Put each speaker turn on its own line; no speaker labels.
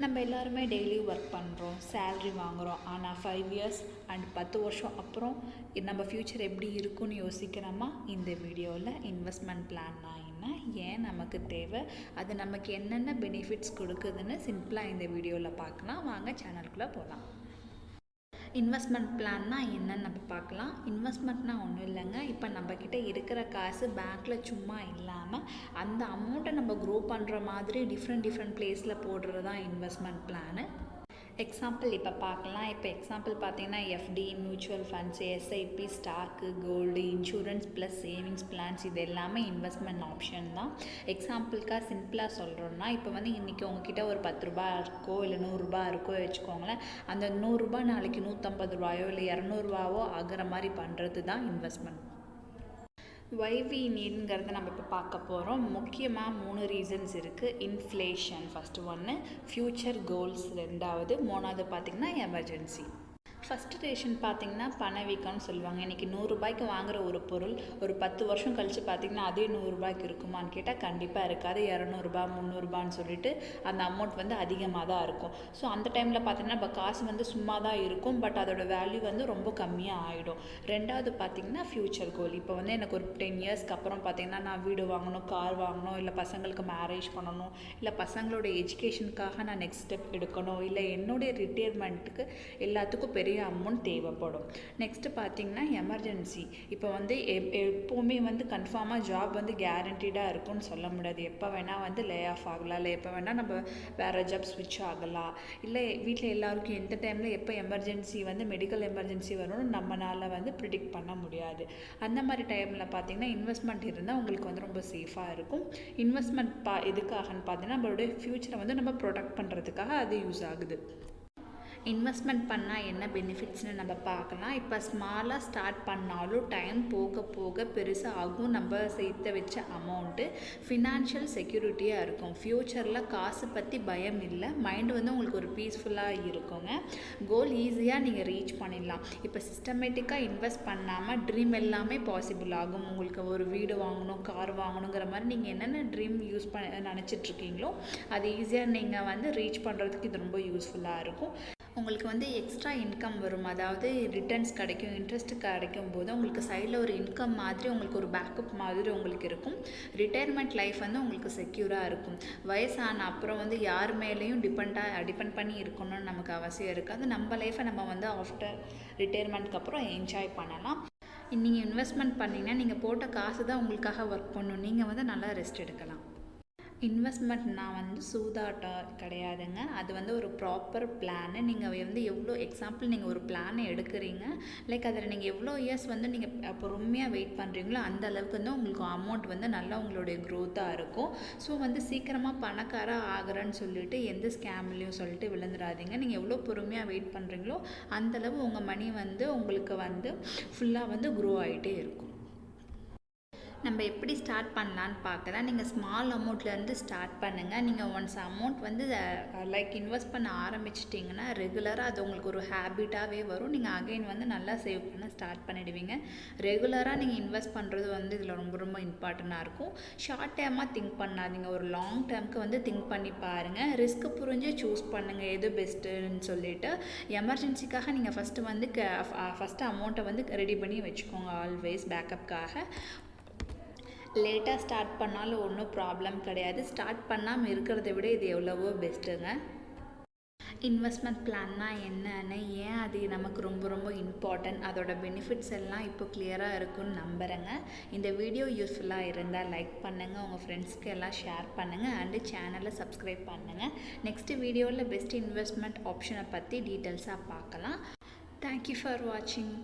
நம்ம எல்லாருமே daily work பண்ணுறோம், சேல்ரி வாங்குகிறோம். ஆனால் 5 இயர்ஸ் அண்ட் 10 வருஷம் அப்புறம் நம்ம ஃப்யூச்சர் எப்படி இருக்குன்னு யோசிக்கிறோமா? இந்த வீடியோவில் இன்வெஸ்ட்மெண்ட் பிளான்னா என்ன, ஏன் நமக்கு தேவை, அது நமக்கு என்னென்ன பெனிஃபிட்ஸ் கொடுக்குதுன்னு சிம்பிளாக இந்த வீடியோவில் பார்க்கலாம். வாங்க சேனலுக்குள்ளே போகலாம். இன்வெஸ்ட்மெண்ட் பிளான்னா என்னன்னு நம்ம பார்க்கலாம். இன்வெஸ்ட்மெண்ட்னா ஒன்றும் இல்லைங்க. இப்போ நம்மக்கிட்ட இருக்கிற காசு பேங்க்கில் சும்மா இல்லாமல் அந்த அமௌண்ட்டை நம்ம க்ரோ பண்ணுற மாதிரி டிஃப்ரெண்ட் பிளேஸில் போடுறது தான் இன்வெஸ்ட்மெண்ட் பிளானு. எக்ஸாம்பிள் இப்போ பார்க்கலாம். இப்போ எக்ஸாம்பிள் பார்த்தீங்கன்னா FD, mutual funds, SIP, stock, gold, insurance plus savings plans, இது எல்லாமே இன்வெஸ்ட்மெண்ட் ஆப்ஷன் தான். எக்ஸாம்பிளுக்காக சிம்பிளாக சொல்கிறோன்னா, இப்போ வந்து இன்றைக்கி உங்ககிட்ட ஒரு 10 ரூபா இருக்கோ இல்லை 100 ரூபா இருக்கோ வச்சுக்கோங்களேன். அந்த 100 ரூபா நாளைக்கு 150 ரூபாயோ இல்லை 200 ரூபாவோ ஆகிற மாதிரி பண்ணுறது தான் இன்வெஸ்ட்மெண்ட். வைவி நீடுங்கிறத நம்ம இப்போ பார்க்க போகிறோம். முக்கியமாக 3 ரீசன்ஸ் இருக்குது. இன்ஃப்ளேஷன் ஃபஸ்ட்டு ஒன்று, ஃப்யூச்சர் கோல்ஸ் ரெண்டாவது, மூணாவது பார்த்திங்கன்னா எமர்ஜென்சி. ஃபஸ்ட்டு ரீசன் பார்த்திங்கன்னா பணவீக்கம்னு சொல்லுவாங்க. இன்றைக்கி 100 ரூபாய்க்கு வாங்குகிற ஒரு பொருள் ஒரு 10 வருஷம் கழித்து பார்த்திங்கன்னா அதே 100 ரூபாய்க்கு இருக்குமான்னு கேட்டால் கண்டிப்பாக இருக்காது. 200 ரூபா 300 ரூபான்னு சொல்லிட்டு அந்த அமௌண்ட் வந்து அதிகமாக தான் இருக்கும். ஸோ அந்த டைமில் பார்த்திங்கன்னா இப்போ காசு வந்து சும்மா தான் இருக்கும், பட் அதோட வேல்யூ வந்து ரொம்ப கம்மியாக ஆகிடும். ரெண்டாவது பார்த்திங்கன்னா ஃப்யூச்சர் கோல். இப்போ வந்து எனக்கு ஒரு 10 இயர்ஸ்க்கு அப்புறம் பார்த்திங்கன்னா நான் வீடு வாங்கணும், கார் வாங்கணும், இல்லை பசங்களுக்கு மேரேஜ் பண்ணணும், இல்லை பசங்களோட எஜுகேஷனுக்காக நான் நெக்ஸ்ட் ஸ்டெப் எடுக்கணும், இல்லை என்னுடைய ரிட்டையர்மெண்ட்டுக்கு எல்லாத்துக்கும் பெரிய அமௌண்ட் தேவைப்படும். நெக்ஸ்ட்டு பார்த்திங்கன்னா எமர்ஜென்சி. இப்போ வந்து எப்போவுமே வந்து கன்ஃபார்மாக ஜாப் வந்து கேரண்டீடாக இருக்கும்னு சொல்ல முடியாது. எப்போ வேணால் வந்து லே ஆஃப் ஆகலாம், இல்லை எப்போ வேணால் நம்ம வேறு ஜாப் ஸ்விட்ச் ஆகலாம், இல்லை வீட்டில் எல்லாருக்கும் எந்த டைமில் எப்போ எமர்ஜென்சி வந்து மெடிக்கல் எமர்ஜென்சி வரும்னு நம்மளால் வந்து ப்ரிடிக்ட் பண்ண முடியாது. அந்த மாதிரி டைமில் பார்த்திங்கன்னா இன்வெஸ்ட்மெண்ட் இருந்தால் உங்களுக்கு வந்து ரொம்ப சேஃபாக இருக்கும். இன்வெஸ்ட்மெண்ட் எதுக்காகன்னு பார்த்தீங்கன்னா நம்மளுடைய ஃப்யூச்சரை வந்து நம்ம ப்ரொடெக்ட் பண்ணுறதுக்காக அது யூஸ் ஆகுது. இன்வெஸ்ட்மெண்ட் பண்ணால் என்ன பெனிஃபிட்ஸ்னு நம்ம பார்க்கலாம். இப்போ ஸ்மாலாக ஸ்டார்ட் பண்ணாலும் டைம் போக போக பெருசாக ஆகும். நம்ம சேர்த்து வச்ச அமௌண்ட்டு ஃபினான்ஷியல் செக்யூரிட்டியாக இருக்கும். ஃப்யூச்சரில் காசு பற்றி பயம் இல்லை, மைண்டு வந்து உங்களுக்கு ஒரு பீஸ்ஃபுல்லாக இருக்குங்க. கோல் ஈஸியாக நீங்கள் ரீச் பண்ணிடலாம். இப்போ சிஸ்டமேட்டிக்காக இன்வெஸ்ட் பண்ணாமல் ட்ரீம் எல்லாமே பாசிபிள் ஆகும். உங்களுக்கு ஒரு வீடு வாங்கணும், கார் வாங்கணுங்கிற மாதிரி நீங்கள் என்னென்ன ட்ரீம் யூஸ் நினச்சிட்ருக்கீங்களோ அது ஈஸியாக நீங்கள் வந்து ரீச் பண்ணுறதுக்கு இது ரொம்ப யூஸ்ஃபுல்லாக இருக்கும். உங்களுக்கு வந்து எக்ஸ்ட்ரா இன்கம் வரும், அதாவது ரிட்டர்ன்ஸ் கிடைக்கும், இன்ட்ரெஸ்ட் கிடைக்கும் போது உங்களுக்கு சைடில் ஒரு இன்கம் மாதிரி உங்களுக்கு ஒரு பேக்கப் மாதிரி உங்களுக்கு இருக்கும். ரிட்டையர்மெண்ட் லைஃப் வந்து உங்களுக்கு செக்யூராக இருக்கும். வயசான அப்புறம் வந்து யார் மேலேயும் டிபெண்ட் பண்ணி இருக்கணும்னு நமக்கு அவசியம் இருக்காது. நம்ம லைஃப்பை நம்ம வந்து ஆஃப்டர் ரிட்டையர்மெண்ட்க்கு அப்புறம் என்ஜாய் பண்ணலாம். நீங்கள் இன்வெஸ்ட்மெண்ட் பண்ணிங்கன்னா நீங்கள் போட்ட காசு தான் உங்களுக்காக ஒர்க் பண்ணணும். நீங்கள் வந்து நல்லா ரெஸ்ட் எடுக்கலாம். இன்வெஸ்ட்மெண்ட்னா வந்து சூதாட்டம் கிடையாதுங்க. அது வந்து ஒரு ப்ராப்பர் பிளானு. நீங்கள் வந்து எவ்வளோ எக்ஸாம்பிள் நீங்கள் ஒரு பிளானை எடுக்கிறீங்க, லைக் அதில் நீங்கள் எவ்வளோ இயர்ஸ் வந்து நீங்கள் பொறுமையாக வெயிட் பண்ணுறீங்களோ அந்த அளவுக்கு வந்து உங்களுக்கு அமௌண்ட் வந்து நல்லா உங்களுடைய க்ரோத்தாக இருக்கும். ஸோ வந்து சீக்கிரமாக பணக்காராக ஆகிறேன்னு சொல்லிட்டு எந்த ஸ்கேம்லேயும் சொல்லிட்டு விழுந்துடாதீங்க. நீங்கள் எவ்வளோ பொறுமையாக வெயிட் பண்ணுறீங்களோ அந்தளவு உங்கள் மணி வந்து உங்களுக்கு வந்து ஃபுல்லாக வந்து க்ரோ ஆகிட்டே இருக்கும். நம்ம எப்படி ஸ்டார்ட் பண்ணலான்னு பார்க்கலாம். நீங்கள் ஸ்மால் அமௌண்ட்லேருந்து ஸ்டார்ட் பண்ணுங்கள். நீங்கள் ஒன்ஸ் அமௌண்ட் வந்து லைக் இன்வெஸ்ட் பண்ண ஆரம்பிச்சிட்டிங்கன்னா ரெகுலராக அது உங்களுக்கு ஒரு ஹேபிட்டாகவே வரும். நீங்கள் அகைன் வந்து நல்லா சேவ் பண்ண ஸ்டார்ட் பண்ணிடுவீங்க. ரெகுலராக நீங்கள் இன்வெஸ்ட் பண்ணுறது வந்து இதில் ரொம்ப இம்பார்ட்டண்ட்டாக இருக்கும். ஷார்ட் டேர்மாக திங்க் பண்ணாதீங்க, ஒரு லாங் டேர்முக்கு வந்து திங்க் பண்ணி பாருங்கள். ரிஸ்க் புரிஞ்சு சூஸ் பண்ணுங்கள் எது பெஸ்ட்டுன்னு சொல்லிவிட்டு. எமர்ஜென்சிக்காக நீங்கள் ஃபஸ்ட்டு அமௌண்ட்டை வந்து ரெடி பண்ணி வச்சுக்கோங்க, ஆல்வேஸ் பேக்கப்புக்காக. லேட்டாக ஸ்டார்ட் பண்ணாலும் ஒன்றும் ப்ராப்ளம் கிடையாது. ஸ்டார்ட் பண்ணாமல் இருக்கிறத விட இது எவ்வளவோ பெஸ்ட்டுங்க. இன்வெஸ்ட்மெண்ட் பிளான்னா என்னன்னு, ஏன் அது நமக்கு ரொம்ப இம்பார்ட்டன்ட், அதோட பெனிஃபிட்ஸ் எல்லாம் இப்போ கிளியராக இருக்குன்னு நம்புகிறேங்க. இந்த வீடியோ யூஸ்ஃபுல்லாக இருந்தால் லைக் பண்ணுங்கள், உங்கள் ஃப்ரெண்ட்ஸ்க்கு எல்லாம் ஷேர் பண்ணுங்கள், அண்டு சேனலை சப்ஸ்கிரைப் பண்ணுங்கள். நெக்ஸ்ட் வீடியோவில் பெஸ்ட் இன்வெஸ்ட்மெண்ட் ஆப்ஷனை பற்றி டீட்டெயில்ஸாக பார்க்கலாம். தேங்க்யூ ஃபார் வாட்சிங்.